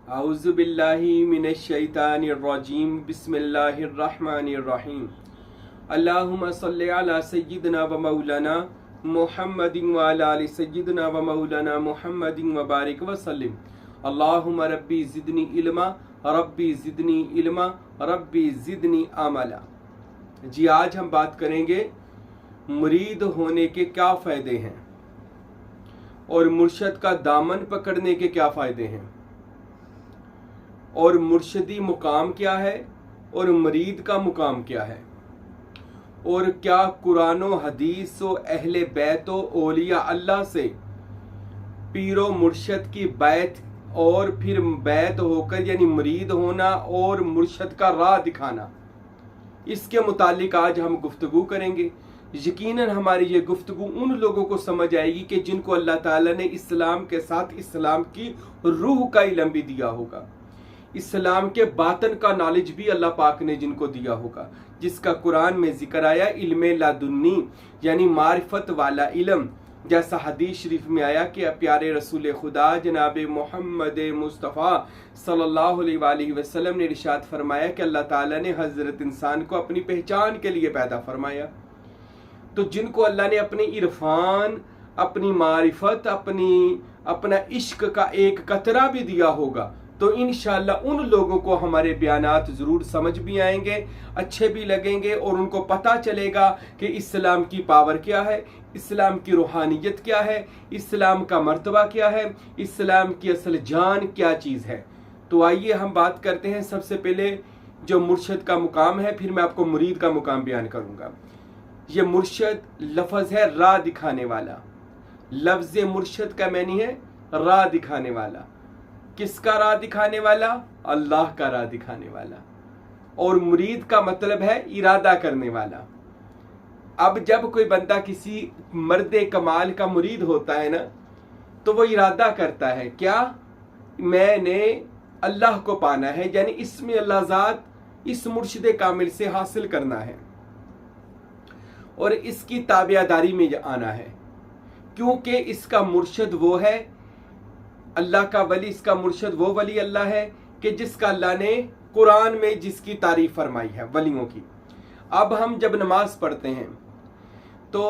आऊज़ु बिल्लाहि मिनश शैतानिर रजीम बिस्मिल्लाहिर रहमानिर रहीम अल्लाहुम्मा सल्लि अला सय्यिदिना व मौलाना मुहम्मदिन व अला आलि सय्यिदिना व मौलाना मुहम्मदिन व बारिक व सल्लिम अल्लाहुम्मा रब्बी ज़िदनी इल्मा रब्बी ज़िदनी इल्मा रब्बी ज़िदनी अमला। जी, आज हम बात करेंगे मुरीद होने के क्या फ़ायदे हैं और मुर्शद का दामन पकड़ने के क्या फ़ायदे हैं और मुर्शदी मुकाम क्या है और मुरीद का मुकाम क्या है और क्या कुरान व हदीस व अहले बैत व औलिया अल्लाह से पीरो मुर्शद की बैत और फिर बैत होकर यानी मुरीद होना और मुर्शद का राह दिखाना, इसके मुतालिक आज हम गुफ्तगू करेंगे। यकीनन हमारी ये गुफ्तगू उन लोगों को समझ आएगी कि जिनको अल्लाह ताला ने इस्लाम के साथ इस्लाम की रूह का इल्म भी दिया होगा, इस्लाम के बातन का नॉलेज भी अल्लाह पाक ने जिनको दिया होगा, जिसका कुरान में जिक्र आया इल्मे लादुन्नी यानी मारिफत वाला इल्म। जैसा हदीस शरीफ में आया कि प्यारे रसूल खुदा जनाब मोहम्मद मुस्तफ़ा सल्लल्लाहु अलैहि वसल्लम ने इरशाद फरमाया कि अल्लाह ताला ने हज़रत इंसान को अपनी पहचान के लिए पैदा फरमाया। तो जिनको अल्लाह ने अपनी इरफान, अपनी मारिफत, अपना इश्क का एक कतरा भी दिया होगा, तो इंशाअल्लाह उन लोगों को हमारे बयानात ज़रूर समझ भी आएंगे, अच्छे भी लगेंगे और उनको पता चलेगा कि इस्लाम की पावर क्या है, इस्लाम की रूहानियत क्या है, इस्लाम का मर्तबा क्या है, इस्लाम की असल जान क्या चीज़ है। तो आइए हम बात करते हैं। सबसे पहले जो मुर्शद का मुकाम है, फिर मैं आपको मुरीद का मुकाम बयान करूँगा। ये मुर्शद लफ्ज़ है राह दिखाने वाला। लफ्ज़ मुर्शद का मानी है राह दिखाने वाला। किसका राह दिखाने वाला? अल्लाह का राह दिखाने वाला। और मुरीद का मतलब है इरादा करने वाला। अब जब कोई बंदा किसी मर्द कमाल का मुरीद होता है ना, तो वो इरादा करता है क्या? मैंने अल्लाह को पाना है, यानी इसमें अल्लाह ज़ात इस मुर्शिद कामिल से हासिल करना है और इसकी ताबियादारी में आना है, क्योंकि इसका मुर्शद वो है अल्लाह का वली। इसका मुर्शद वो वली अल्लाह है कि जिसका अल्लाह ने कुरान में जिसकी तारीफ फरमाई है वलियों की। अब हम जब नमाज पढ़ते हैं तो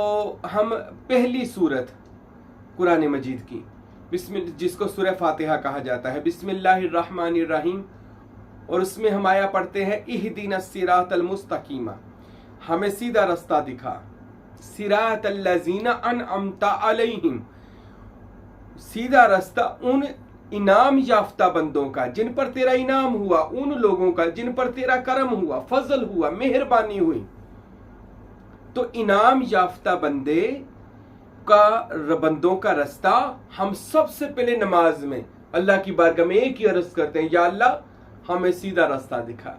हम पहली सूरत कुरान मजीद की जिसको सूरह फातिहा कहा जाता है, बिस्मिल्लाहिर्रहमानिर्रहीम, और उसमें हम आया पढ़ते हैं इहदिनस सिरातल मुस्तकीमा, हमें सीधा रास्ता दिखा, सिरातल लजीना अनअमता अलैहिम, सीधा रास्ता उन इनाम याफ्ता बंदों का जिन पर तेरा इनाम हुआ, उन लोगों का जिन पर तेरा करम हुआ, फजल हुआ, मेहरबानी हुई। तो इनाम याफ्ता बंदों का रास्ता हम सबसे पहले नमाज में अल्लाह की बारगाह में एक ही अर्ज करते हैं, या अल्लाह हमें सीधा रास्ता दिखा।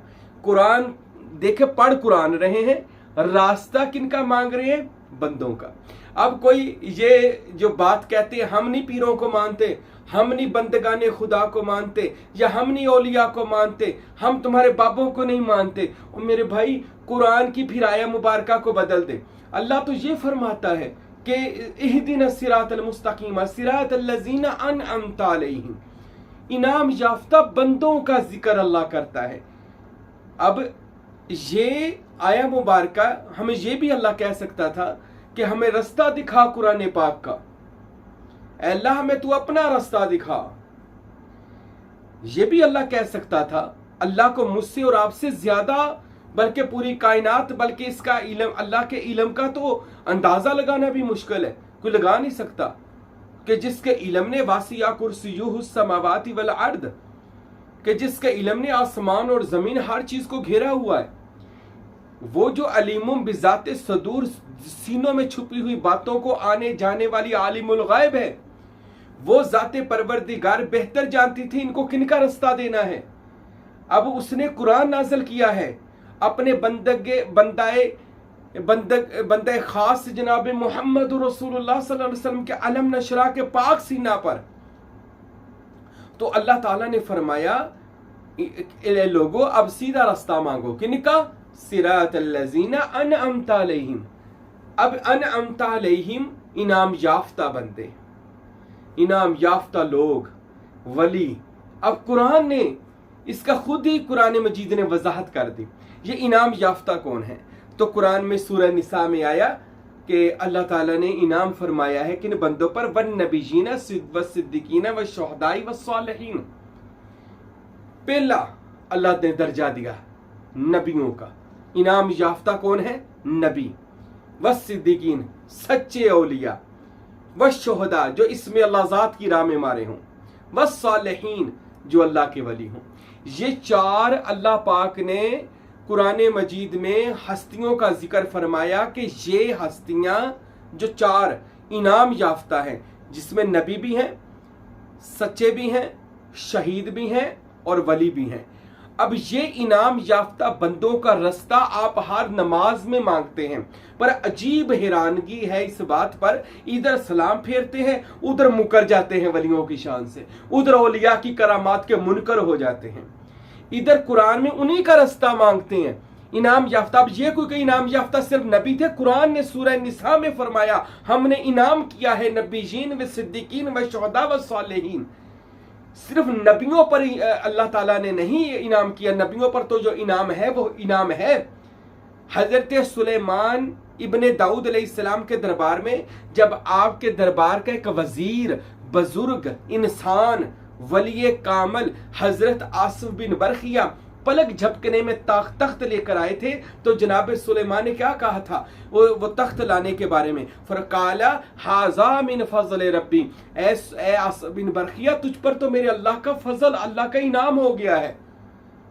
कुरान देखे पढ़ कुरान रहे हैं, रास्ता किनका मांग रहे हैं? बंदों का। अब कोई ये जो बात कहते हैं हम नहीं पीरों को मानते, हम नहीं बंदगाने खुदा को मानते, या हम नहीं औलिया को मानते, हम तुम्हारे बाबों को नहीं मानते, और मेरे भाई कुरान की फिर आया मुबारका को बदल दे। अल्लाह तो ये फरमाता है कि इहदिनस सिरातल मुस्तकीमा सिरातल लजीना अनअमता अलैहिम, इनाम याफ्ता बंदों का जिक्र अल्लाह करता है। अब ये आया मुबारका हमें ये भी अल्लाह कह सकता था कि हमें रास्ता दिखा कुरान पाक का, अल्लाह हमें तू अपना रास्ता दिखा। ये भी अल्लाह कह सकता था। अल्लाह को मुझसे और आपसे ज्यादा, बल्कि पूरी कायनात, बल्कि इसका इल्म, अल्लाह के इल्म का तो अंदाजा लगाना भी मुश्किल है, कोई लगा नहीं सकता कि जिसके इल्म ने वासिया कुर्सियुहुस समावाति वल अर्द, कि जिसके इल्म ने आसमान और जमीन हर चीज को घेरा हुआ है, वो जो अलीमुम बिजाते सदूर, सीनों में छुपी हुई बातों को आने जाने वाली आलिमुल गायब है, वो जाते परवरदिगार बेहतर जानती थी इनको किनका रास्ता देना है। अब उसने कुरान नाज़िल किया है अपने बंदे खास जनाब मोहम्मद रसूलुल्लाह सल्लल्लाहु अलैहि वसल्लम के अलम नशरा के पाक सीना पर। तो अल्लाह ताला ने फरमाया लोगों अब सीधा रास्ता मांगो, किनका? सिरातल लजीना अनअमता अलैहिम। अब अनअमता अलैहिम इनाम याफ्ता बंदे, इनाम याफ्ता लोग, वली, अब कुरान ने इसका खुद ही कुरान मजीद ने वजाहत कर दी, ये इनाम याफ्ता कौन है। तो कुरान में सूरह निसा में आया कि अल्लाह ताला ने इनाम फरमाया है किन बंदों पर, वन नबीजीन व सिद्दीकीन व शुहदाई व सालिहीन। पहला अल्लाह ने दर्जा दिया नबियों का, इनाम याफ्ता कौन है, नबी, व सिद्दीकीन सच्चे औलिया, व शुहदा जो इसमें अल्लाह ज़ात की राह में मारे हों, व सालिहीन जो अल्लाह के वली हों। ये चार अल्लाह पाक ने कुरान मजीद में हस्तियों का जिक्र फरमाया कि ये हस्तियां जो चार इनाम याफ्ता हैं, जिसमें नबी भी हैं, सच्चे भी हैं, शहीद भी हैं और वली भी हैं। अब ये इनाम याफ्ता बंदों का रास्ता आप हर नमाज में मांगते हैं, पर अजीब हैरानगी है इस बात पर, इधर सलाम फेरते हैं, उधर मुकर जाते हैं वलियों की शान से, उधर औलिया की करामात के मुनकर हो जाते हैं, इधर कुरान में उन्हीं का रास्ता मांगते हैं इनाम याफ्ता। अब ये कोई इनाम याफ्ता सिर्फ नबी थे, कुरान ने सूरह निसा में फरमाया हमने इनाम किया है नबीजीन व सिद्दीकीन व शुहदा व सालिहीन। सिर्फ नबियों पर अल्लाह ताला ने नहीं इनाम किया, नबियों पर तो जो इनाम है वो इनाम है। हजरत सुलेमान इब्ने दाऊद अलैहिस्सलाम के दरबार में जब आपके दरबार का एक वजीर, बुजुर्ग इंसान, वली कामल हजरत आसिफ बिन बरखिया पलक झपकने में तख्त लेकर आए थे, तो जनाब सुलेमान ने क्या कहा था वो तख्त लाने के बारे में, फरकाला हाजा मिन फजल रब्बी, ए आसिफ बिन बरखिया तुझ पर तो मेरे अल्लाह का फजल, अल्लाह का इनाम हो गया है।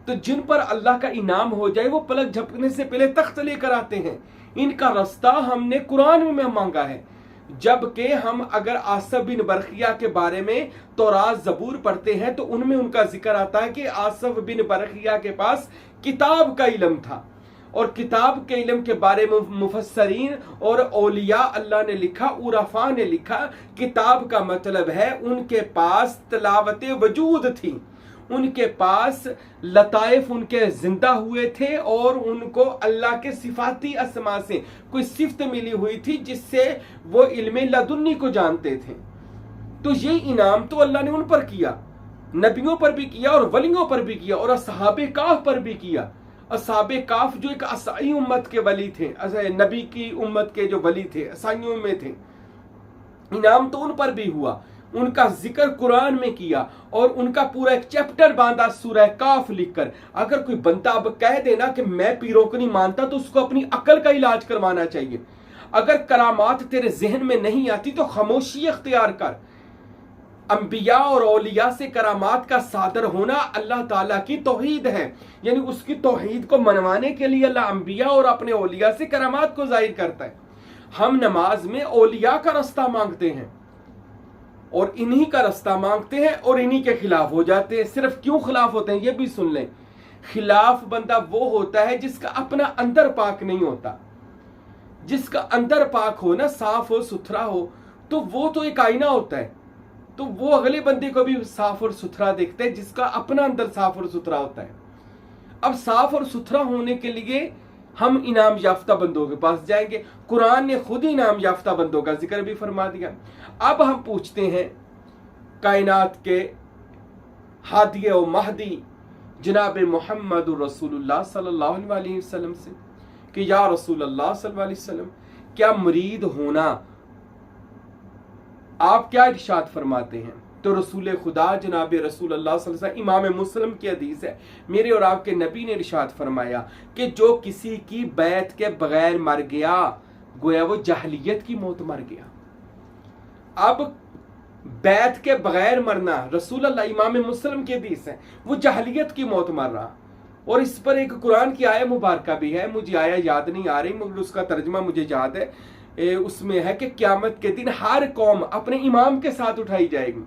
तो जिन पर अल्लाह का इनाम हो जाए वो पलक झपकने से पहले तख्त लेकर आते हैं। इनका रास्ता हमने कुरान में मांगा है, जबकि हम अगर आसिफ बिन बरखिया के बारे में तौरात ज़बूर पढ़ते हैं तो उनमें उनका जिक्र आता है कि आसिफ बिन बरखिया के पास किताब का इल्म था, और किताब के इल्म के बारे में मुफस्सरीन और औलिया अल्लाह ने लिखा, उरफा ने लिखा, किताब का मतलब है उनके पास तलावत वजूद थी, उनके पास लताइफ उनके जिंदा हुए थे, और उनको अल्लाह के सिफाती अस्मा से कोई सिफ्त मिली हुई थी जिससे वो इल्मे लदुन्नी को जानते थे। तो ये इनाम तो अल्लाह ने उन पर किया, नबियों पर भी किया और वलियों पर भी किया, और असहाबे काफ पर भी किया। असहाबे काफ जो एक असाई उम्मत के वली थे, नबी की उम्मत के जो वली थे, असाइयों में थे, इनाम तो उन पर भी हुआ, उनका जिक्र कुरान में किया, और उनका पूरा एक चैप्टर बांधा सूरह काफ लिखकर। अगर कोई बंदा अब कह देना कि मैं पीरों को नहीं मानता, तो उसको अपनी अकल का इलाज करवाना चाहिए। अगर करामात तेरे जहन में नहीं आती तो खामोशी इख्तियार कर। अंबिया और औलिया से करामात का सादर होना अल्लाह ताला की तौहीद है, यानी उसकी तौहीद को मनवाने के लिए अल्लाह अंबिया और अपने औलिया से करामात को जाहिर करता है। हम नमाज में औलिया का रास्ता मांगते हैं और इन्हीं का रास्ता मांगते हैं और इन्हीं के खिलाफ हो जाते हैं। सिर्फ क्यों खिलाफ होते हैं ये भी सुन लें। खिलाफ बंदा वो होता है जिसका अपना अंदर पाक नहीं होता। जिसका अंदर पाक हो ना, साफ हो, सुथरा हो, तो वो तो एक आईना होता है, तो वो अगले बंदे को भी साफ और सुथरा देखता है जिसका अपना अंदर साफ और सुथरा होता है। अब साफ और सुथरा होने के लिए हम इनाम याफ्ता बंदों के पास जाएंगे। कुरान ने खुद ही इनाम याफ्ता बंदों का जिक्र भी फरमा दिया। अब हम पूछते हैं कायनात के हादी और महदी जनाब मोहम्मद रसूलुल्लाह सल्लल्लाहु अलैहि वसल्लम से कि या रसूलुल्लाह सल्लल्लाहु अलैहि वसल्लम, क्या मुरीद होना आप क्या इरशाद फरमाते हैं? तो रसूल खुदा जनाब रसूलुल्लाह सल्लल्लाहु अलैहि वसल्लम, इमाम मुस्लिम की हदीस है, मेरे और आपके नबी ने इरशाद फरमाया कि जो किसी की बैत के बगैर मर गया, गोया वो जाहलियत की मौत मर गया। अब बैत के बगैर मरना, रसूलुल्लाह, इमाम मुस्लिम की हदीस है, वो जाहलियत की मौत मर रहा। और इस पर एक कुरान की आया मुबारक भी है, मुझे आया याद नहीं आ रही मगर उसका तर्जमा मुझे याद है। उसमें है कि क़यामत के दिन हर कौम अपने इमाम के साथ उठाई जाएगी,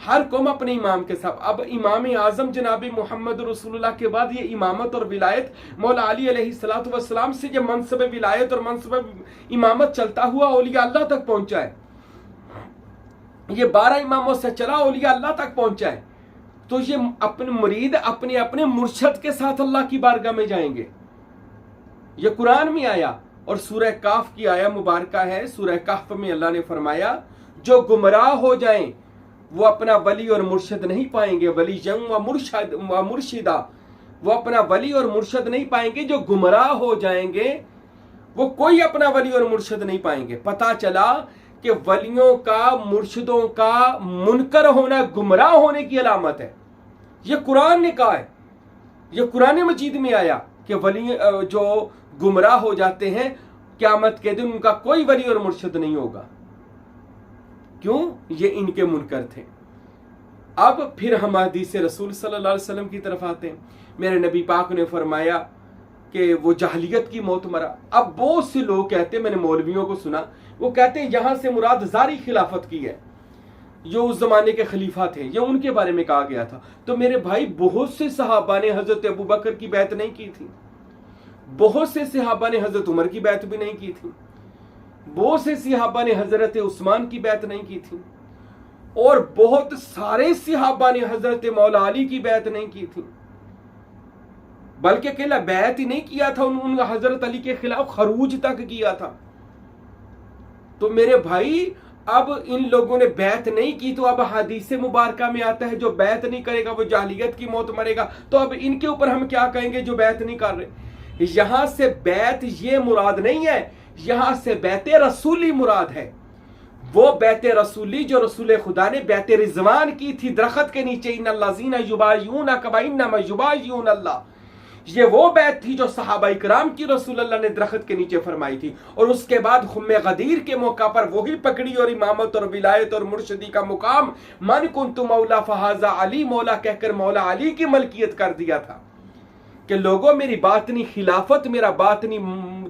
हर कौम अपने इमाम के साथ। अब इमाम आजम जनाब मोहम्मद रसूलुल्लाह के बाद ये इमामत और विलायत मौला अली अलैहिस्सलातु वस्सलाम से ये मनसब विलायत और मनसब इमामत चलता हुआ औलिया अल्लाह तक पहुंचा है। ये 12 इमामों से चला औलिया अल्लाह तक पहुंचा है। तो ये अपने मुरीद अपने अपने मुर्शद के साथ अल्लाह की बारगाह में जाएंगे। ये कुरान में आया। और सूरह काफ की आया मुबारका है, सूरह काफ में अल्लाह ने फरमाया जो गुमराह हो जाएं वो अपना वली और मुर्शद नहीं पाएंगे। वली जंग व मुर्शिदा, वो अपना वली और मुर्शद नहीं पाएंगे। जो गुमराह हो जाएंगे वो कोई अपना वली और मुर्शद नहीं पाएंगे। पता चला कि वलियों का, मुर्शिदों का मुनकर होना गुमराह होने की अलामत है। ये कुरान ने कहा है, ये कुरान मजीद में आया कि वली जो गुमराह हो जाते हैं क़यामत के दिन उनका कोई वली और मुर्शिद नहीं होगा। क्यों? ये इनके मुनकर थे। अब फिर हम हदीस रसूल सल्लल्लाहु अलैहि वसल्लम की तरफ आते हैं। मेरे नबी पाक ने फरमाया कि वो जाहिलियत की मौत मरा। अब बहुत से लोग कहते हैं, मैंने मौलवियों को सुना, वो कहते हैं यहां से मुराद जारी खिलाफत की है, जो उस जमाने के खलीफा थे, ये उनके बारे में कहा गया था। तो मेरे भाई, बहुत से सहाबा ने हजरत अबू बकर की बैत नहीं की थी, बहुत से सहाबा ने हजरत उमर की बैत भी नहीं की थी, बहुत से सहाबा ने हजरत उस्मान की बैत नहीं की थी, और बहुत सारे सहाबा ने हजरत मौला अली की बैत नहीं की थी। बल्कि अकेला बैत ही नहीं किया था, उन हजरत अली के खिलाफ खरूज तक किया था। तो मेरे भाई, अब इन लोगों ने बैत नहीं की, तो अब हदीस मुबारका में आता है जो बैत नहीं करेगा वो जाहिलियत की मौत मरेगा। तो अब इनके ऊपर हम क्या कहेंगे जो बैत नहीं कर रहे? यहां से बैत ये मुराद नहीं है, यहां से बैते रसूली मुराद है। वो बैते रसूली जो रसूल खुदा ने बैते रिजवान की थी दरख्त के नीचे, इन्नल्लाज़ीना युबाय्यूना कमा इन्नमा युबाय्यूना अल्लाह, ये वो बैत थी जो सहाबा इकराम की रसूल अल्लाह ने दरख्त के नीचे फरमाई थी। और उसके बाद खुम्मे गदीर के मौका पर वही पकड़ी और इमामत और विलायत और मुर्शदी का मुकाम मन कुन्तु मौला फहाजा अली मौला कहकर मौला अली की मलकियत कर दिया था कि लोगों मेरी बातनी खिलाफत, मेरा बातनी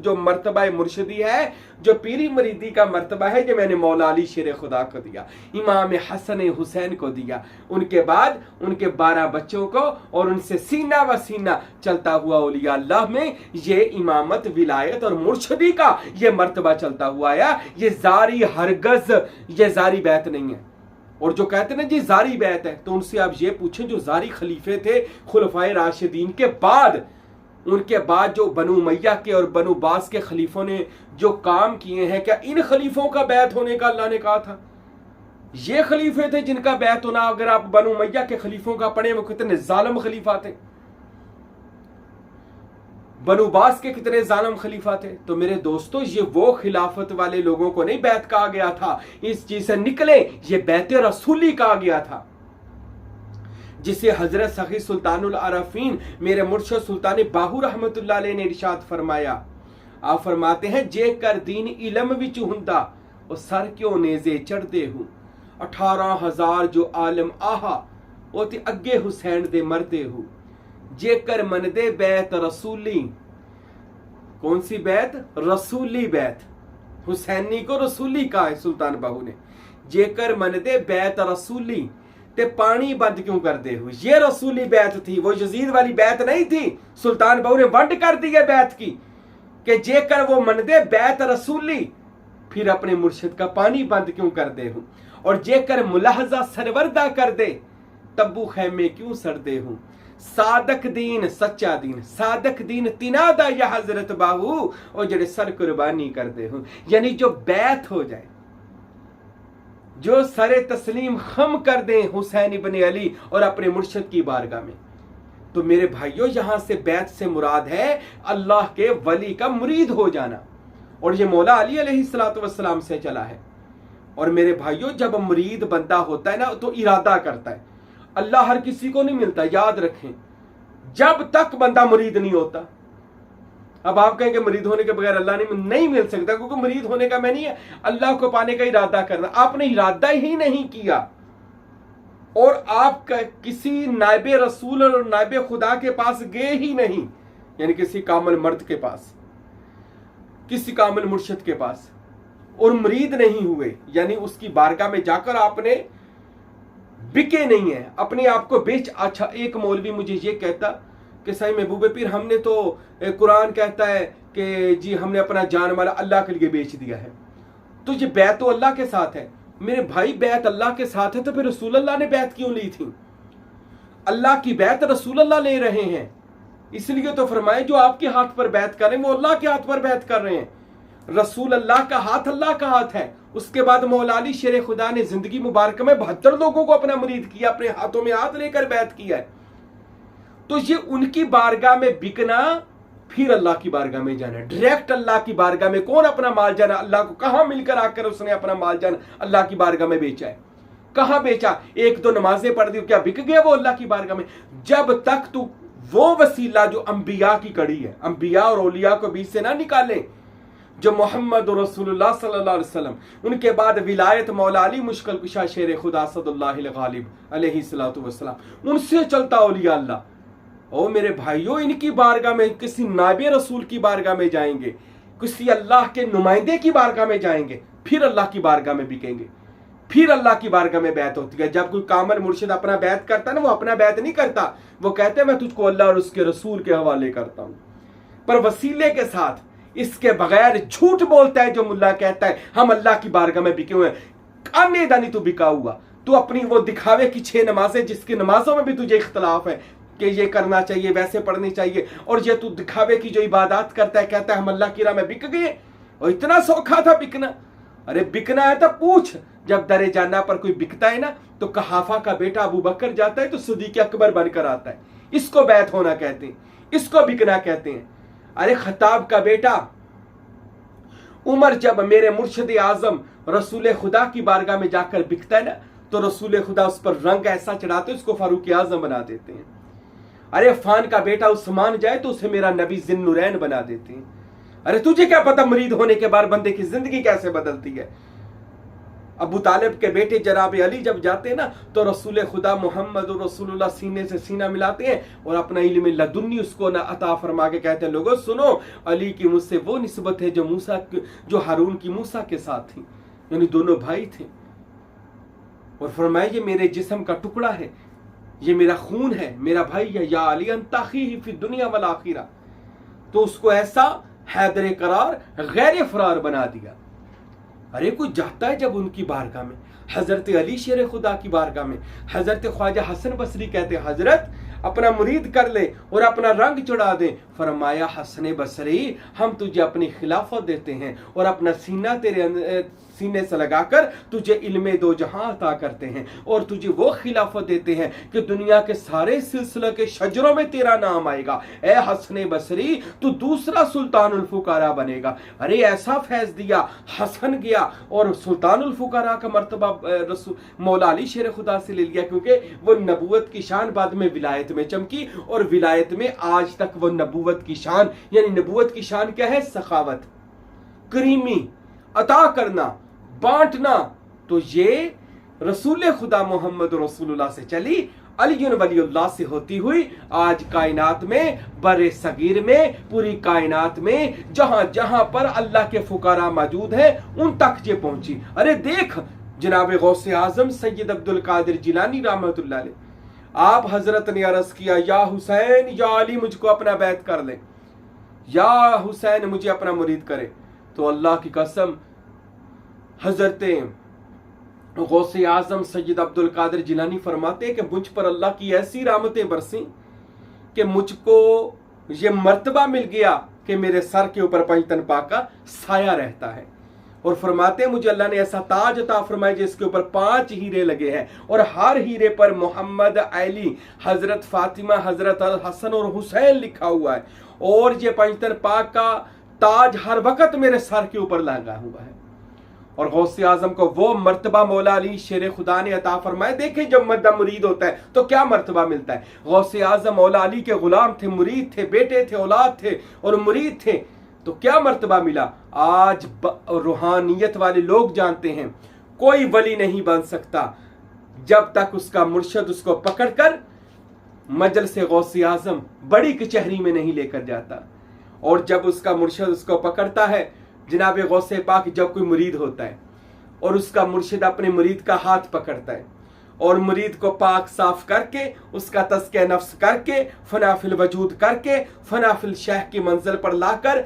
जो मर्तबा मुर्शदी है, जो पीरी मरीदी का मर्तबा है, जो मैंने मौला अली शेर खुदा को दिया, इमाम हसन हुसैन को दिया, उनके बाद उनके 12 बच्चों को, और उनसे सीना व सीना चलता हुआ औलिया अल्लाह में ये इमामत, विलायत और मुर्शदी का ये मर्तबा चलता हुआ आया। ये जारी हरगज ये जारी बैत नहीं है। और जो कहते हैं ना जी जारी बैत है, तो उनसे आप ये पूछें जो जारी खलीफे थे खुलफाए राशिदीन के बाद, उनके बाद जो बनु उमैया के और बनु बास के खलीफों ने जो काम किए हैं, क्या इन खलीफों का बैत होने का अल्लाह ने कहा था? ये खलीफे थे जिनका बैत होना। अगर आप बनु उमैया के खलीफों का पढ़े, वो कितने जालिम खलीफा थे, बनु बास के कितने जालिम खलीफा थे। तो मेरे दोस्तों, ये वो खिलाफत वाले लोगों को नहीं बैत कहा गया था, इस चीज से निकले, ये बैते रसूली कहा गया था, जिसे हजरत सखी सुल्तानुल आरफीन मेरे मुर्शिद सुल्तान बाहू रहमतुल्लाह अलैह ने इरशाद फरमाया। आप फरमाते हैं, जे कर दीन इलम विच हुंदा और सर क्यों नेजे चढ़दे हूं, 18,000 जो आलम आहा वो ते अगे हुसैन दे मरदे हूं, जेकर मनदे बैत रसूली। कौन सी बैत? रसूली बैत। हुसैनी को रसूली कहा है सुल्तान बाहू ने। जेकर मनदे बैत रसूली ते पानी बंद क्यों कर दे हो, ये रसूली बैत थी, वो यजीद वाली बैत नहीं थी। सुल्तान बाहू ने वंड कर दी है बैत की कि जेकर वो मनदे बैत रसूली, फिर अपने मुर्शिद का पानी बंद क्यों कर दे हूं, और जेकर मुलाहजा सरवरदा कर दे तब्बू खैमे क्यों सरदे हूं। सादक दीन सच्चा दीन, सादक दीन तिनादा या हजरत बाहू, और जड़े सर कुर्बानी कर दे हूं। यानी जो बैत हो जाए, जो सरे तस्लीम खम कर दें हुसैन इब्ने अली और अपने मुर्शिद की बारगाह में। तो मेरे भाइयों, यहां से बैत से मुराद है अल्लाह के वली का मुरीद हो जाना, और ये मौला अली अलैहिस्सलातु वस्सलाम से चला है। और मेरे भाइयों, जब मुरीद बंदा होता है ना, तो इरादा करता है। अल्लाह हर किसी को नहीं मिलता, याद रखें, जब तक बंदा मुरीद नहीं होता। अब आप कहेंगे मुरीद होने के बगैर अल्लाह नहीं मिल सकता, क्योंकि मुरीद होने का मैं नहीं है, अल्लाह को पाने का इरादा करना। आपने इरादा ही नहीं किया और आप किसी नायबे रसूल और नायबे खुदा के पास गए ही नहीं, यानी किसी कामिल मर्द के पास, किसी कामिल मुर्शिद के पास, और मुरीद नहीं हुए, यानी उसकी बारगाह में जाकर आपने बिके नहीं है, अपने आप को बेच। अच्छा, एक मौलवी मुझे ये कहता कि सही महबूब पीर, हमने तो कुरान कहता है कि जी हमने अपना जान माल अल्लाह के लिए बेच दिया है, तो ये बैत तो अल्लाह के साथ है। मेरे भाई, बैत अल्लाह के साथ है तो फिर रसूल अल्लाह ने बैत क्यों ली थी? अल्लाह की बैत रसूल अल्लाह ले रहे हैं, इसलिए तो फरमाए जो आपके हाथ पर बैत कर रहे हैं वो अल्लाह के हाथ पर बैत कर रहे हैं। रसूल अल्लाह का हाथ अल्लाह का हाथ है, उसके बाद मौला अली शेर खुदा ने जिंदगी मुबारक में 72 लोगों को अपना मुरीद किया, अपने हाथों में हाथ लेकर बैत किया है। तो ये उनकी बारगाह में बिकना, फिर अल्लाह की बारगाह में जाना, डायरेक्ट अल्लाह की बारगाह में। कौन अपना माल जाना, अल्लाह को कहां मिलकर आकर उसने अपना माल जाना अल्लाह की बारगाह में बेचा है? कहां बेचा? एक दो नमाजें पढ़ दी, क्या बिक गया वो अल्लाह की बारगाह में? जब तक तू वो वसीला जो अंबिया की कड़ी है, अंबिया और औलिया को बीच से ना निकाले, जो मोहम्मद रसूलुल्लाह सल्लल्लाहु अलैहि वसल्लम, उनके बाद विलायत मौला अली मुश्किल कुशा शेर खुदा सदुल्लाहिल गालिब अलैहिस्सलातु वस्सलाम, उनसे चलता औलिया अल्लाह। ओ मेरे भाइयों, इनकी बारगाह में किसी नाबी रसूल की बारगाह में जाएंगे, किसी अल्लाह के नुमाइंदे की बारगाह में जाएंगे, फिर अल्लाह की बारगाह में बिकेंगे, फिर अल्लाह की बारगाह में बैत होती है। जब कोई कामल मुर्शिद अपना बैत करता है ना, वो अपना बैत नहीं करता, वो कहते हैं मैं तुझको अल्लाह और उसके रसूल के हवाले करता हूं। पर वसीले के साथ, इसके बगैर झूठ बोलता है जो मुल्ला कहता है हम अल्लाह की बारगाह में बिके हुए हैं। आने दानी तू बिका हुआ, तू अपनी वो दिखावे की 6 नमाजें, जिसकी नमाजों में भी तुझे इख्तलाफ है कि ये करना चाहिए, वैसे पढ़नी चाहिए, और ये तू दिखावे की जो इबादत करता है, कहता है हम अल्लाह की राह में बिक गए, और इतना सौखा था बिकना। अरे बिकना है तो पूछ, जब दरे जाना पर कोई बिकता है ना, तो कहाफा का बेटा अबू बकर जाता है तो सिद्दीक़ अकबर बनकर आता है। इसको बैत होना कहते हैं, इसको बिकना कहते हैं। अरे खत्ताब का बेटा उमर जब मेरे मुर्शिद आजम रसूल खुदा की बारगाह में जाकर बिकता है ना, तो रसूल खुदा उस पर रंग ऐसा चढ़ाते उसको फारूक आजम बना देते हैं। अरे फान का बेटा उस्मान जाए तो उसे मेरा नबी जिन्नुरैन बना देते हैं। अरे तुझे क्या पता मुरीद होने के बाद बंदे की जिंदगी कैसे बदलती है। अबू तालिब के बेटे जनाब अली जब जाते हैं ना, तो रसूल खुदा मोहम्मद रसूलुल्लाह सीने से सीना मिलाते हैं और अपना इल्म लदुन्नी उसको ना अता फरमा के कहते हैं लोगों सुनो, अली की मुझसे वो निस्बत है जो हारून की मूसा के साथ थी, यानी दोनों भाई थे। और फरमाया ये मेरे जिस्म का टुकड़ा है, ये मेरा खून है, मेरा भाई है, या अली अंताखी ही फिर दुनिया वाला आखिरा। तो उसको ऐसा हैदर करार गैर फरार बना दिया। अरे कोई जाता है जब उनकी बारगाह में, हजरत अली शेर खुदा की बारगाह में, हजरत ख्वाजा हसन बसरी कहते हैं हजरत अपना मुरीद कर ले और अपना रंग चढ़ा दे। फरमाया हसन बसरी हम तुझे अपनी खिलाफत देते हैं और अपना सीना तेरे सीने से लगाकर तुझे इल्मे दो जहां अता करते हैं, और तुझे वो खिलाफत देते हैं कि दुनिया के सारे सिलसिले के शजरों में तेरा नाम आएगा। ए हसन बसरी तू दूसरा सुल्तानुल फुकारा बनेगा। अरे ऐसा फैज दिया, हसन गया और सुल्तानुल फुकारा का मर्तबा मौला अली शेर खुदा से ले लिया, क्योंकि वो नबूवत की शान बाद में विलायत में चमकी, और विलायत में आज तक वो नबूवत की शान, यानी नबूवत की शान क्या है? सखावत, करीमी, अता करना, बांटना। तो ये रसूल खुदा मोहम्मद रसूलुल्लाह से चली, अली वलीउल्लाह से होती हुई आज कायनात में, बरे सगीर में, पूरी कायनात में जहां जहां पर अल्लाह के फुकारा मौजूद है उन तक ये पहुंची। अरे देख जनाब गौसे आजम सैयद अब्दुल कादिर जिलानी रहमतुल्लाह अलैह, आप हजरत ने अर्ज किया या हुसैन या अली मुझको अपना बैत कर ले, या हुसैन मुझे अपना मुरीद करे। तो अल्लाह की कसम हजरत गौसे आजम सैयद अब्दुल कादिर जिलानी फरमाते हैं कि मुझ पर अल्लाह की ऐसी रहमतें बरसी कि मुझको ये मर्तबा मिल गया कि मेरे सर के ऊपर पंजतन पाक का साया रहता है। और फरमाते हैं मुझे अल्लाह ने ऐसा ताज अता फरमाया जिसके ऊपर 5 हीरे लगे हैं, और हर हीरे पर मोहम्मद, अली, हजरत फातिमा, हजरत हसन और हुसैन लिखा हुआ है, और ये पंजतन पाक का ताज हर वक्त मेरे सर के ऊपर लगा हुआ है। और गौसे आजम को वो मर्तबा मौला अली शेर खुदा ने अता फरमाया। देखें जब मद्दा मुरीद होता है तो क्या मर्तबा मिलता है। गौसे आजम मौला अली के गुलाम थे, मुरीद थे, बेटे थे, औलाद थे और मुरीद थे, तो क्या मर्तबा मिला। आज रूहानियत वाले लोग जानते हैं कोई वली नहीं बन सकता जब तक उसका मुर्शिद उसको पकड़कर मजलिस गौसे आजम बड़ी कचहरी में नहीं लेकर जाता। और जब उसका मुर्शिद उसको पकड़ता है, जनाब गौसे पाक जब कोई मुरीद होता है और उसका मुर्शिद अपने मुरीद का हाथ पकड़ता है और मुरीद को पाक साफ करके, उसका तज़किया नफ्स करके, फनाफिल वजूद करके, फनाफिल शेख की मंजिल पर लाकर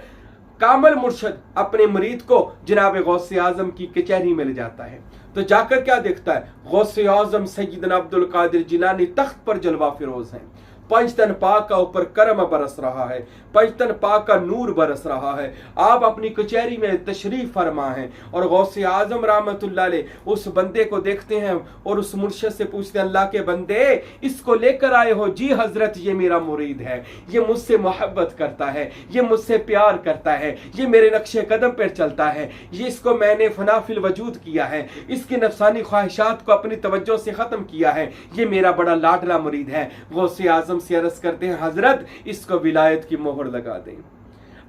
कामल मुर्शिद अपने मुरीद को जनाब गौसे आजम की कचहरी में ले जाता है। तो जाकर क्या देखता है, गौसे आजम सैयदना अब्दुल कादिर जिलानी तख्त पर जलवा फिरोज हैं। पंचतन पाक का ऊपर करम बरस रहा है, पंचतन पाक का नूर बरस रहा है। आप अपनी कचहरी में तशरीफ फरमा हैं और गौसे आजम रहमतुल्लाह अलैह उस बंदे को देखते हैं और उस मुर्शिद से पूछते हैं, अल्लाह के बंदे इसको लेकर आए हो? जी हजरत, ये मेरा मुरीद है, ये मुझसे मोहब्बत करता है, ये मुझसे प्यार करता है, ये मेरे नक्शे कदम पर चलता है, ये इसको मैंने फनाफिल वजूद किया है, इसकी नफसानी ख्वाहिशात को अपनी तवज्जो से खत्म किया है, ये मेरा बड़ा लाडला मुरीद है। गौसे आजम से अर्ज करते हैं, हजरत इसको विलायत की मोहर लगा दें।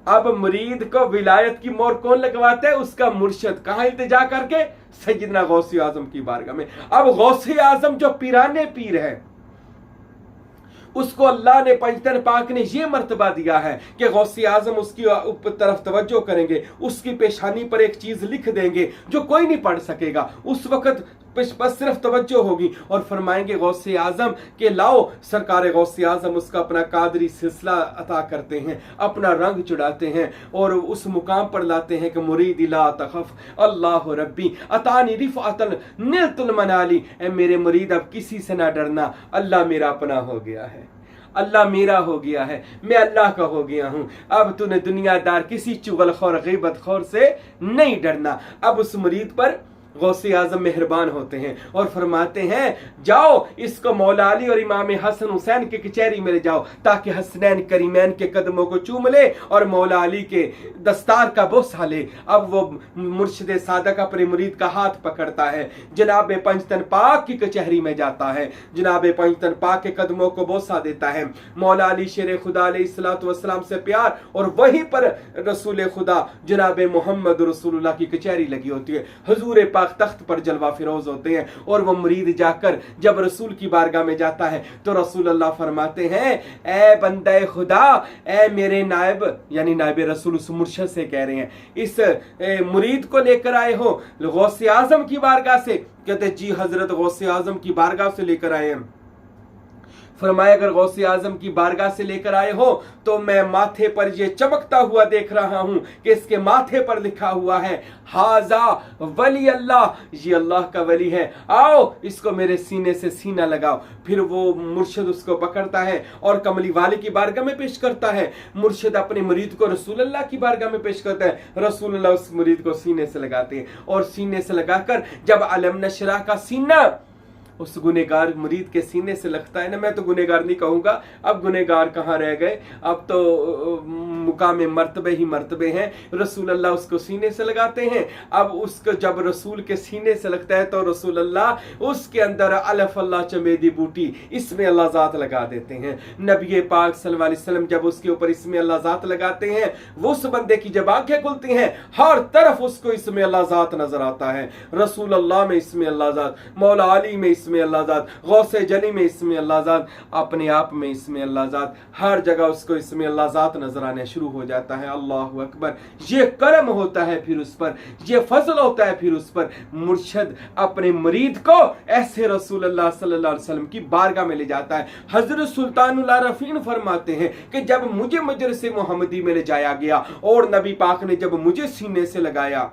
अब मुरीद को विलायत की मोहर कौन लगवाता है? उसका मुर्शिद। कहां इल्तिजा करके? सैयदना गौसे आजम की बारगाह में। अब गौसे आजम जो पीराने पीर है, उसको अल्लाह ने पंचतन पाक ने ये मर्तबा दिया है कि गौसे आजम उसकी तरफ तवज्जो करेंगे, उसकी पेशानी पर एक चीज लिख देंगे जो कोई नहीं पढ़ सकेगा। उस वक्त बस सिर्फ तवज्जो होगी और फरमाएंगे गौसे आजम के लाओ। सरकार गौसे आजम उसका अपना कादरी सिलसिला अता करते हैं, अपना रंग चढ़ाते हैं और उस मुकाम पर लाते हैं कि मुरीद ला तखफ अल्लाह रब्बी अतानी रिफअतन निलतुल मनाली। ए मेरे मुरीद अब किसी से ना डरना, अल्लाह मेरा अपना हो गया है, अल्लाह मेरा हो गया है, मैं अल्लाह का हो गया हूं। अब तूने दुनियादार किसी चुगलखोर गीबतखोर से नहीं डरना। अब उस मुरीद पर गौसे आजम मेहरबान होते हैं और फरमाते हैं, जाओ इसको मौला अली और इमाम हसन हुसैन के कचहरी में ले जाओ ताकि हसनैन करीमैन के कदमों को चूम ले और मौला अली के दस्तार का बोसा ले। अब वो मुर्शिद सादक अपने मुरीद का हाथ पकड़ता है, जनाब पंचतन पाक की कचहरी में जाता है, जनाब पंचतन पाक के कदमों को बोसा देता है। मौला अली शेर खुदा अलैहिस्सलातु वस्सलाम से प्यार और वहीं पर रसूल खुदा जनाब मोहम्मद रसूलुल्लाह की कचहरी लगी होती है। हुजूर पाक तख्त पर जलवा फिरोज होते हैं और वो मुरीद जाकर जब रसूल की बारगाह में जाता है तो रसूल अल्लाह फरमाते हैं, ए बंदे खुदा, ए मेरे नायब, यानी नायब रसूल उस मुर्शिद से कह रहे हैं, इस मुरीद को लेकर आए हो गौसे आजम की बारगाह से? कहते जी हजरत गौसे आजम की बारगाह से लेकर आए हैं। फरमाया, अगर गौसे आजम की बारगाह से लेकर आए हो तो मैं माथे पर ये चमकता हुआ देख रहा हूं कि इसके माथे पर लिखा हुआ है हाजा वली अल्लाह, ये अल्लाह का वली है, आओ इसको मेरे सीने से सीना लगाओ। फिर वो मुर्शिद उसको पकड़ता है और कमली वाले की बारगाह में पेश करता है। मुर्शिद अपने मुरीद को रसूल अल्लाह की बारगाह में पेश करता है। रसूल अल्लाह उस मुरीद को सीने से लगाते हैं और सीने से लगाकर जब अलम नशरा का सीना उस गुनेगार मुरीद के सीने से लगता है ना, मैं तो गुनेगार नहीं कहूंगा, अब गुनेगार कहाँ रह गए, अब तो मुकाम मर्तबे ही मर्तबे हैं। रसूल अल्लाह उसको सीने से लगाते हैं। अब उसको जब रसूल के सीने से लगता है तो रसूल अल्लाह उसके अंदर अलफ अल्लाह चमेदी बूटी इसमें अल्लाह ज़ात लगा देते हैं। नबी पाक सल्लल्लाहु अलैहि वसल्लम जब उसके ऊपर इसमें अल्लाह ज़ात लगाते हैं, वो उस बंदे की जब आंखें खुलती हैं हर तरफ उसको इसमें अल्लाह ज़ात नजर आता है। रसूल अल्लाह में इसमें अल्लाह ज़ात, मौला अली में इसमें अल्लाह ज़ात, गौसे जली में इसमें अल्लाह ज़ात, अपने आप में इसमें अल्लाह ज़ात, हर जगह उसको इसमें अल्लाह ज़ात नजर आने शुरू हो जाता है। अल्लाह अकबर, ये करम होता है फिर उस पर, ये फजल होता है फिर उस पर। मुर्शिद अपने मुरीद को ऐसे रसूल अल्लाह सल्लल्लाहु अलैहि वसल्लम की बारगाह में ले जाता है। हजरत सुल्तानुल आरफीन फरमाते हैं कि जब मुझे मजलिस मोहम्मदी में ले जाया गया और नबी पाक ने जब मुझे सीने से लगाया,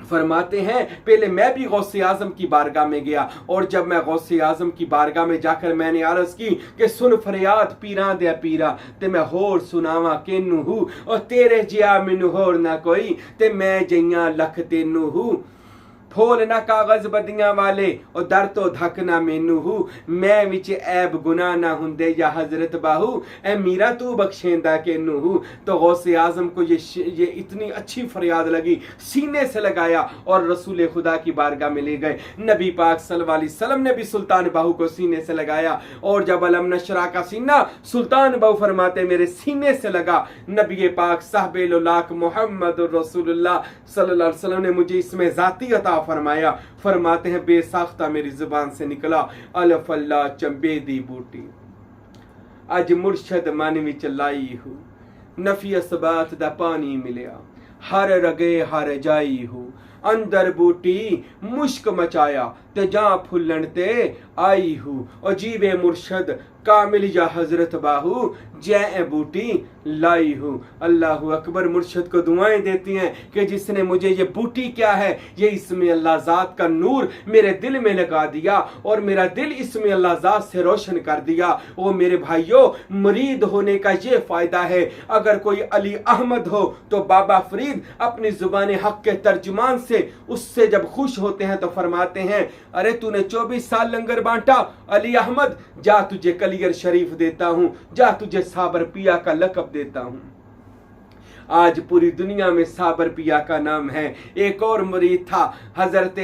फरमाते हैं पहले मैं भी गौसे आजम की बारगाह में गया और जब मैं गौसे आजम की बारगाह में जाकर मैंने अर्ज की कि सुन फरियाद पीरा दे पीरा ते मैं होर सुनावा केनू हूँ और तेरे जिया मैनू होर ना कोई ते मैं जइया लख तेनू हूँ। फूल ना कागज बदियां वाले और दर तो धक ना मैनू हूँ, मैं विच ऐब गुनाह ना हुंदे या हजरत बाहू ए मीरा तू बख्शेंदा केनू हूँ। तो गौसे आजम को ये इतनी अच्छी फरियाद लगी, सीने से लगाया और रसूल खुदा की बारगाह में ले गए। नबी पाक सल्लल्लाहु अलैहि वसल्लम ने भी सुल्तान बाहू को सीने से लगाया और जब अलम नशरा का सीना सुल्तान बाहू फरमाते मेरे सीने से लगा, नबी पाक साहबे लाख मोहम्मद रसूलुल्लाह सल्लल्लाहु अलैहि वसल्लम ने मुझे इसमें जाती अता फरमाया। फरमाते हैं बेसाख्ता मेरी जुबान से निकला अलफ अल्लाह चंबेदी बूटी, अज मुर्शद मन विच लाई हूँ, नफी असबात दा पानी मिलिया, हर रगे हर जाई हूँ, अंदर बूटी मुश्क मचाया ते जा फुल्लन ते आई हूँ। और जीवे मुर्शद कामिल या हजरत बाहू जय बूटी लाई हूँ। अल्लाह अकबर। मुर्शद को दुआएं देती हैं कि जिसने मुझे ये बूटी क्या है, ये इसमें अल्लाह ज़ात का नूर मेरे दिल में लगा दिया और मेरा दिल इसमें अल्लाह ज़ात से रोशन कर दिया। ओ मेरे भाइयों, मुरीद होने का ये फ़ायदा है। अगर कोई अली अहमद हो तो बाबा फरीद अपनी ज़ुबान हक के तर्जुमान से उससे जब खुश होते हैं तो फरमाते हैं, अरे तूने 24 साल लंगर बांटा अली अहमद, जा तुझे कलियर शरीफ देता हूं, जा तुझे साबर पिया का लक़ब देता हूं। आज पूरी दुनिया में साबर पिया का नाम है। एक और मुरीद था हजरत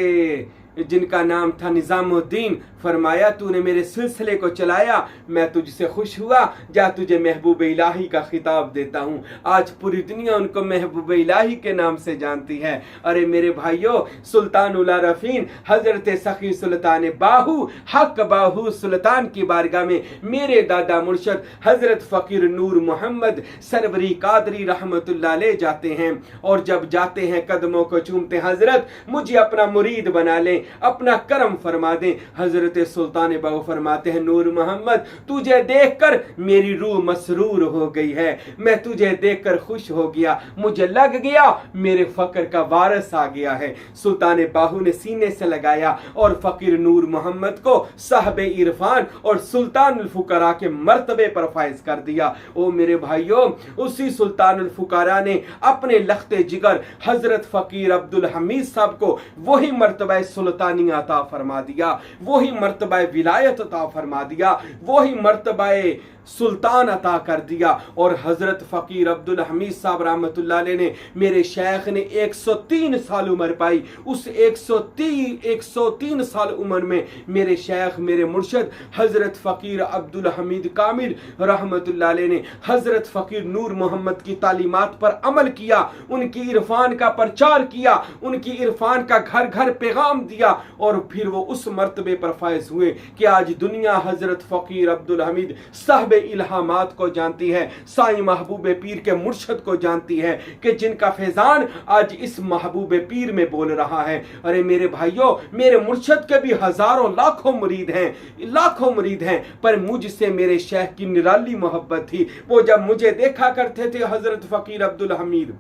जिनका नाम था निजामुद्दीन। फरमाया तूने मेरे सिलसिले को चलाया, मैं तुझसे खुश हुआ, जा तुझे महबूब इलाही का खिताब देता हूँ। आज पूरी दुनिया उनको महबूब इलाही के नाम से जानती है। अरे मेरे भाइयों, सुल्तानुल आरफीन हजरत सखी सुल्तान बाहू हक बाहू सुल्तान की बारगाह में मेरे दादा मुर्शद हजरत फ़कीर नूर मोहम्मद सरवरी कादरी रहमतुल्लाह ले जाते हैं। और जब जाते हैं कदमों को चूमते, हजरत मुझे अपना मुरीद बना लें, अपना करम फरमा दें। हजरत सुल्तान बाहू फरमाते हैं, नूर मोहम्मद तुझे देखकर मेरी रूह मसरूर हो गई है, मैं तुझे देखकर खुश हो गया, मुझे लग गया मेरे फकर का वारिस आ गया है। सुल्तान बाहू ने सीने से लगाया और फकीर नूर मोहम्मद को साहबे इरफान और सुल्तानुल फुकरा के मर्तबे पर फाइज कर दिया। ओ मेरे भाइयों, उसी सुल्तानुल फुकरा ने अपने लख्ते जिगर हजरत फकीर अब्दुल हमीद साहब को वही मर्तबा सुल्तानी अता फरमा दिया, वही मर्तबा विलायत अता फरमा दिया, वही मर्तबा सुल्तान अता कर दिया। और हजरत फकीर अब्दुल हमीद साहब रहमतुल्लाह अलैह ने, मेरे शेख ने 103 साल उम्र पाई। उस 103 साल उम्र में मेरे शेख मेरे मुर्शद हजरत फकीर अब्दुल हमीद कामिल रहमतुल्लाह अलैह ने हजरत फकीर नूर मोहम्मद की तालीमात पर अमल किया, उनकी इरफान का प्रचार किया, उनकी इरफान का घर घर पैगाम दिया और फिर वो उस मर्तबे पर फायज हुए कि आज दुनिया हजरत फकीर अब्दुल हमीद साहब इल्हामात को जानती है, साईं महबूब पीर के मुर्शद को जानती है कि जिनका फैजान आज इस महबूब पीर में बोल रहा है। अरे मेरे भाइयों, मेरे मुर्शद के भी हजारों लाखों मुरीद हैं, पर मुझसे मेरे शेख की निराली मोहब्बत थी। वो जब मुझे देखा करते थे हजरत फकीर अब्दुल हमीद,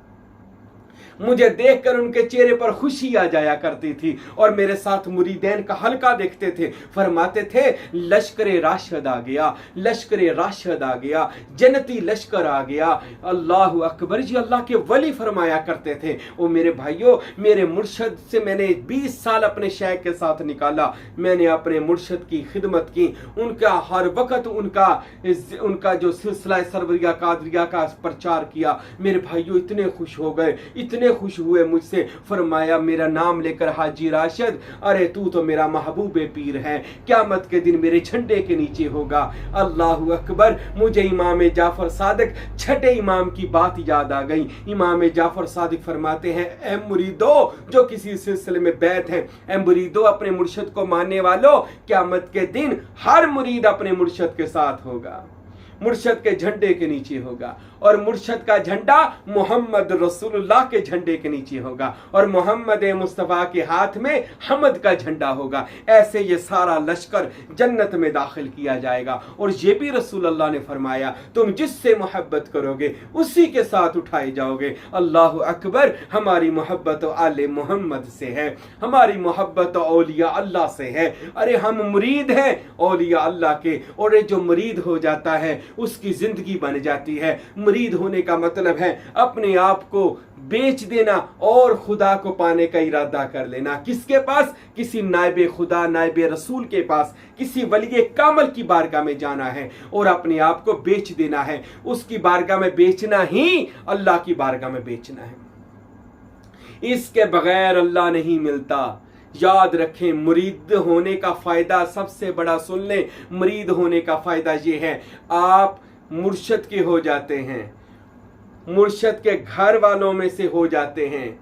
मुझे देखकर उनके चेहरे पर खुशी आ जाया करती थी और मेरे साथ मुरीदैन का हल्का देखते थे। फरमाते थे, लश्करे राशिद आ गया, लश्करे राशिद आ गया, जन्नती लश्कर आ गया। अल्लाह अकबर जी, अल्लाह के वली फरमाया करते थे। ओ मेरे भाइयों, मेरे मुर्शद से मैंने 20 साल अपने शेख के साथ निकाला। मैंने अपने मुर्शद की खिदमत की, उनका हर वक्त उनका जो सिलसिला सरवरिया कादरिया का प्रचार किया। मेरे भाइयों इतने खुश हो गए, इतने खुश हुए मुझसे। फरमाया, मेरा नाम लेकर हाजी राशिद, अरे तू तो मेरा महबूब पीर है, क़यामत के दिन मेरे झंडे के नीचे होगा। अल्लाह अकबर। मुझे इमाम जाफर सादिक छठे इमाम की बात याद आ गई। इमाम जाफर सादिक फरमाते हैं, ए मुरीदो जो किसी सिलसिले में बैत है, ए मुरीदो अपने मुर्शद को मानने वालों, क़यामत के दिन हर मुरीद अपने मुर्शद के साथ होगा, मुर्शद के झंडे के नीचे होगा और मुर्शद का झंडा मोहम्मद रसूलुल्लाह के झंडे के नीचे होगा और मोहम्मद मुस्तफ़ा के हाथ में हमद का झंडा होगा। ऐसे ये सारा लश्कर जन्नत में दाखिल किया जाएगा। और ये भी रसूलुल्लाह ने फरमाया, तुम जिससे मोहब्बत करोगे उसी के साथ उठाए जाओगे। अल्लाह अकबर। हमारी मोहब्बत आले मोहम्मद से है, हमारी मोहब्बत औलिया अल्लाह से है। अरे हम मुरीद हैं औलिया अल्लाह के, और जो मुरीद हो जाता है उसकी जिंदगी बन जाती है। मुरीद होने का मतलब है अपने आप को बेच देना और खुदा को पाने का इरादा कर लेना। किसके पास? किसी नायबे खुदा, नायबे रसूल के पास, किसी वली कामल की बारगाह में जाना है और अपने आप को बेच देना है। उसकी बारगाह में बेचना ही अल्लाह की बारगाह में बेचना है। इसके बगैर अल्लाह नहीं मिलता। याद रखें, मुरीद होने का फायदा सबसे बड़ा सुन लें। मुरीद होने का फायदा ये है, आप मुर्शद के हो जाते हैं, मुर्शद के घर वालों में से हो जाते हैं,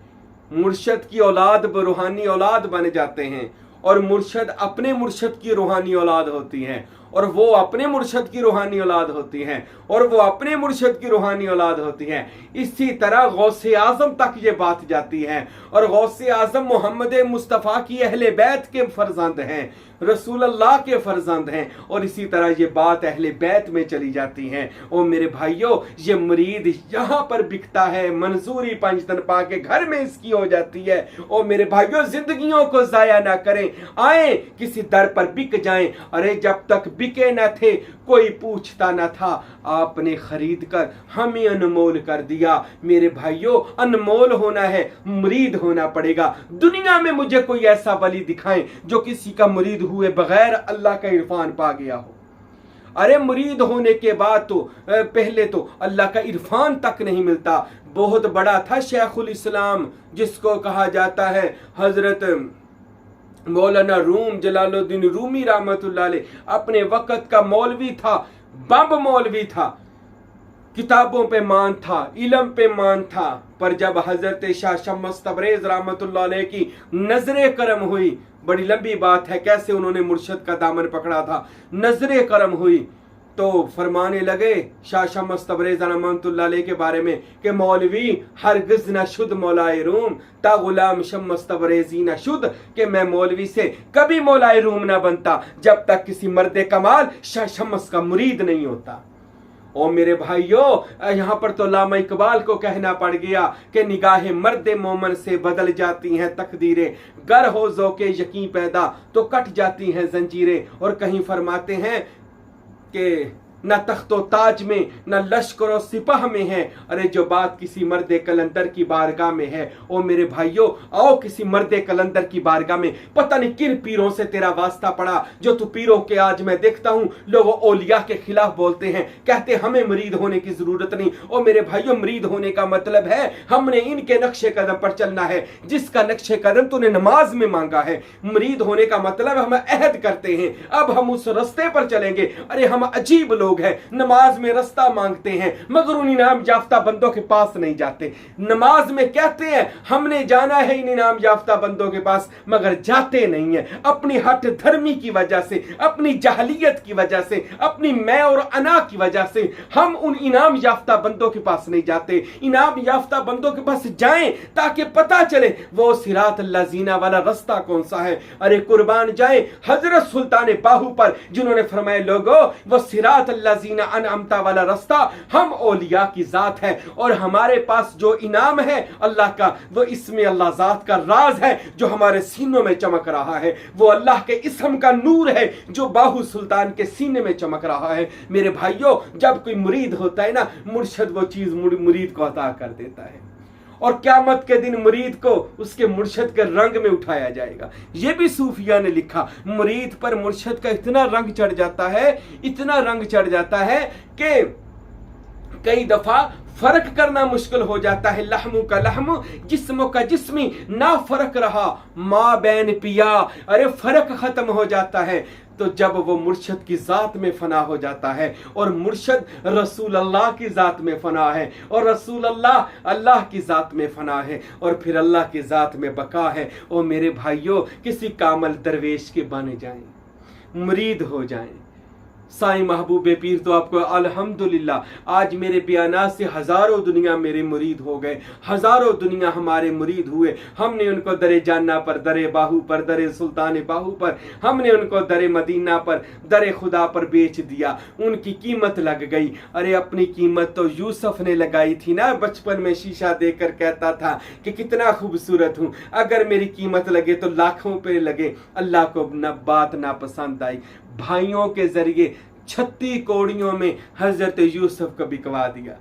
मुर्शद की औलाद रूहानी औलाद बन जाते हैं और मुर्शद अपने मुर्शद की रूहानी औलाद होती हैं और वो अपने मुर्शद की रूहानी औलाद होती हैं, और वो अपने मुर्शद की रूहानी औलाद होती हैं। इसी तरह गौसे आजम तक ये बात जाती है, और गौसे आजम मोहम्मद मुस्तफ़ा की अहले बैत के फर्जंद हैं, रसूल अल्लाह के फर्जंद हैं, और इसी तरह ये बात अहले बैत में चली जाती है। और मेरे भाइयों, ये मुरीद यहाँ पर बिकता है, मंजूरी पंजतन पा के घर में इसकी हो जाती है। और मेरे भाइयों, जिंदगियों को जाया ना करें, आए किसी दर पर बिक जाएं। अरे जब तक बिके न थे कोई पूछता न था, आपने खरीद कर हमें अनमोल कर दिया। मेरे भाइयों, अनमोल होना है, मुरीद होना पड़ेगा। दुनिया में मुझे कोई ऐसा वली दिखाएं जो किसी का मुरीद हुए बगैर अल्लाह का इरफान पा गया हो। अरे मुरीद होने के बाद तो पहले तो अल्लाह का इरफान तक नहीं मिलता। बहुत बड़ा था शेखुल इस्लाम, जिसको कहा जाता है हजरत मौलाना रूम जलालुद्दीन रूमी रहमतुल्लाह अलैह। अपने वक़्त का मौलवी था, बम मौलवी था, किताबों पे मान था, इल्म पे मान था। पर जब हजरत शाह शम्स तबरेज रहमतुल्लाह अलैह की नजरे करम हुई, बड़ी लंबी बात है कैसे उन्होंने मुर्शद का दामन पकड़ा था, नजरे करम हुई तो फरमाने लगे शाह शम्स तबरेज़ रहमतुल्लाह अलैह के बारे में कि मौलवी हरगिज़ न शुद्ध मौलाए रूम ता गुलाम शम्स तबरेज़ी न शुद्ध, कि मैं मौलवी से कभी मौलाए रूम ना बनता जब तक किसी मर्द कमाल शाह शम्स का मुरीद नहीं होता। और मेरे भाइयों, यहाँ पर तो लामा इकबाल को कहना पड़ गया कि निगाहे मर्द मोमन से बदल जाती हैं तकदीरें, गर हो ज़ौक़े यकीन पैदा तो कट जाती हैं जंजीरें। और कहीं फरमाते हैं कि न तख्तो ताज में न लश्कर और सिपाह में है, अरे जो बात किसी मर्द कलंदर की बारगाह में है। और मेरे भाइयों, आओ किसी मर्द कलंदर की बारगाह में, पता नहीं किन पीरों से तेरा वास्ता पड़ा जो तू पीरों के आज मैं देखता हूं लोग औलिया के खिलाफ बोलते हैं, कहते हमें मुरीद होने की जरूरत नहीं। और मेरे भाइयों, मुरीद होने का मतलब है हमने इनके नक्शे कदम पर चलना है, जिसका नक्शे कदम तूने नमाज में मांगा है। मुरीद होने का मतलब हम अहद करते हैं अब हम उस रास्ते पर चलेंगे। अरे हम अजीब लोग हैं, नमाज में रास्ता मांगते हैं मगर उन इनाम याफ्ता बंदों के पास नहीं जाते। नमाज में कहते हैं हमने जाना है इन इनाम याफ्ता बंदों के पास, मगर जाते नहीं है। अपनी हट धर्मी की वजह से, अपनी जाहलियत की वजह से, अपनी मैं और अना की वजह से हम उन इनाम याफ्ता बंदों के पास नहीं जाते। इनाम याफ्ता बंदों के पास जाएं ताकि पता चले वो सिरात लजीना वाला रास्ता कौन सा है। अरे कुर्बान जाए हजरत सुल्तान बाहू पर, जिन्होंने फरमाया लोगों वो सिरात लजीना अनअमता वाला रास्ता हम औलिया की जात है, और हमारे पास जो इनाम है अल्लाह का, वो इसमें अल्लाह जात का राज है जो हमारे सीनों में चमक रहा है। वो अल्लाह के इसम का नूर है जो बाहू सुल्तान के सीने में चमक रहा है। मेरे भाइयों, जब कोई मुरीद होता है ना, मुर्शद वो चीज मुरीद को अता कर देता है, और क़यामत के दिन मुरीद को उसके मुर्शद के रंग में उठाया जाएगा। ये भी सूफिया ने लिखा, मुरीद पर मुर्शद का इतना रंग चढ़ जाता है, इतना रंग चढ़ जाता है कि कई दफा फर्क करना मुश्किल हो जाता है। लहमु का लहम जिस्म का जिस्मी ना फर्क रहा माँ बैन पिया, अरे फर्क खत्म हो जाता है। तो जब वो मुर्शद की ज़ात में फना हो जाता है, और मुर्शद रसूल अल्लाह की ज़ात में फना है, और रसूल अल्लाह अल्लाह की ज़ात में फना है, और फिर अल्लाह की ज़ात में बका है। और मेरे भाइयों, किसी कामल दरवेश के बन जाएं, मुरीद हो जाएं। साईं महबूब पीर तो आपको अल्हम्दुलिल्लाह आज मेरे बयानात से हज़ारों दुनिया मेरे मुरीद हो गए, हज़ारों दुनिया हमारे मुरीद हुए। हमने उनको दरे जान्ना पर, दरे बाहू पर, दरे सुल्तान बाहू पर, हमने उनको दरे मदीना पर, दरे खुदा पर बेच दिया। उनकी कीमत लग गई। अरे अपनी कीमत तो यूसुफ ने लगाई थी ना, बचपन में शीशा देखकर कहता था कि कितना खूबसूरत हूँ, अगर मेरी कीमत लगे तो लाखों पे लगे। अल्लाह को न बात ना पसंद आई, भाइयों के जरिए 36 कौड़ियों में हजरत यूसुफ को बिकवा दिया।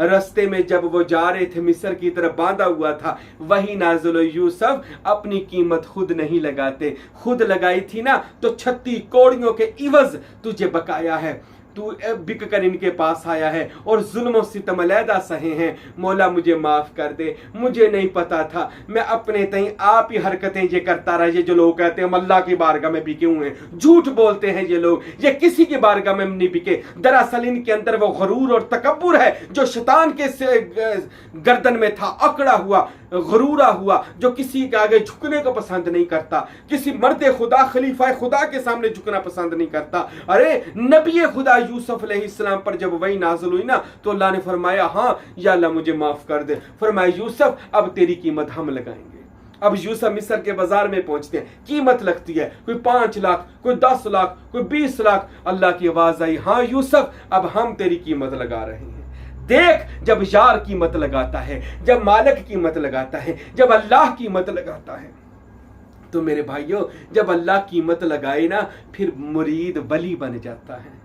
रास्ते में जब वो जा रहे थे, मिस्र की तरफ बांधा हुआ था, वही नाज़िल यूसुफ अपनी कीमत खुद नहीं लगाते, खुद लगाई थी ना तो 36 कौड़ियों के इवज तुझे बकाया है। तू बिक कर इनके पास आया है और जुल्म और सितम अलहदा सहे हैं। मौला मुझे माफ कर दे, मुझे नहीं पता था, मैं अपने तई आप ही हरकतें ये करता रहा। ये जो लोग कहते हैं हम अल्लाह की बारगाह में बिके हुए हैं, झूठ बोलते हैं ये लोग, ये किसी की बारगाह में नहीं बिके। दरअसल इनके अंदर वो गरूर और तकब्बुर है जो शैतान के गर्दन में था, अकड़ा हुआ, गरूरा हुआ, जो किसी के आगे झुकने को पसंद नहीं करता, किसी मर्द खुदा खलीफा खुदा के सामने झुकना पसंद नहीं करता। अरे नबी खुदा यूसुफ अलैहिस्सलाम पर जब वही नाज़िल हुई ना तो अल्लाह ने फरमाया हाँ या अल्लाह मुझे माफ कर दे। फरमाया यूसुफ अब तेरी कीमत हम लगाएंगे। अब यूसुफ मिस्र के बाजार में पहुंचते हैं, कीमत लगती है कोई 5 लाख, कोई 10 लाख, कोई 20 लाख। अल्लाह की आवाज आई, हाँ यूसुफ अब हम तेरी कीमत लगा रहे हैं। देख, जब यार कीमत लगाता है, जब मालिक कीमत लगाता है, जब अल्लाह कीमत लगाता है, तो मेरे भाइयों जब अल्लाह कीमत लगाए ना फिर मुरीद वली बन जाता है।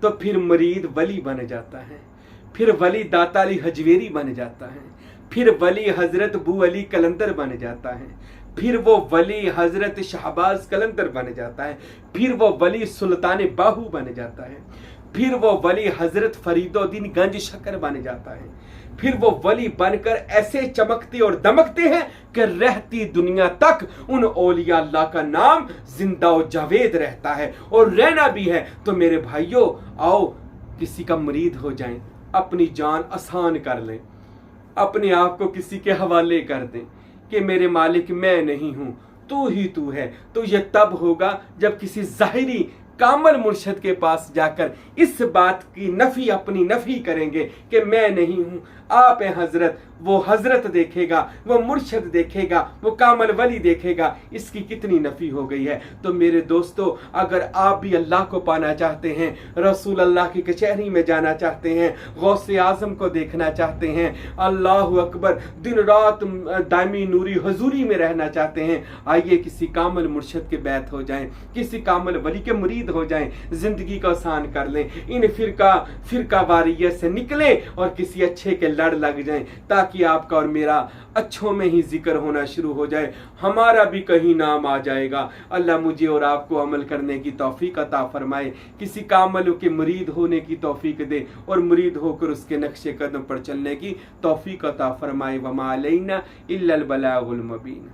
तो फिर मुरीद वली बन जाता है, फिर वली दाता अली हजवेरी बन जाता है, फिर वली हजरत बू अली कलंदर बन जाता है, फिर वो वली हजरत शहबाज कलंदर बन जाता है, फिर वो वली सुल्तान बाहू बन जाता है, फिर वो वली हजरत फरीदुद्दीन गंज शकर बन जाता है, फिर वो वली बनकर ऐसे चमकते और दमकते हैं कि रहती दुनिया तक उन औलिया अल्लाह का नाम जिंदा और जावेद रहता है और रहना भी है। तो मेरे भाइयों आओ किसी का मुरीद हो जाएं, अपनी जान आसान कर लें, अपने आप को किसी के हवाले कर दें कि मेरे मालिक मैं नहीं हूं, तू ही तू है। तो ये तब होगा जब किसी जाहिरी कामल मुर्शद के पास जाकर इस बात की नफी अपनी नफी करेंगे कि मैं नहीं हूं, आप हैं हजरत। वो हजरत देखेगा, वो मुर्शद देखेगा, वो कामल वली देखेगा, इसकी कितनी नफी हो गई है। तो मेरे दोस्तों अगर आप भी अल्लाह को पाना चाहते हैं, रसूल अल्लाह की कचहरी में जाना चाहते हैं, गौसे आजम को देखना चाहते हैं, अल्लाह अकबर, दिन रात दायमी नूरी हजूरी में रहना चाहते हैं, आइए किसी कामल मुर्शद के बैत हो जाएं, किसी कामल वली के मुरीद हो जाएं, जिंदगी को आसान कर लें, इन फिरका वारियत से निकलें और किसी अच्छे के लड़ लग जाएं, ताकि आपका और मेरा अच्छों में ही जिक्र होना शुरू हो जाए, हमारा भी कहीं नाम आ जाएगा। अल्लाह मुझे और आपको अमल करने की तौफीक अता फरमाए, किसी कामल के मुरीद होने की तौफीक दे और मुरीद होकर उसके नक्शे कदम पर चलने की तौफीक अता फरमाए। वमा अलैना इल्लल बलागुल मुबीन।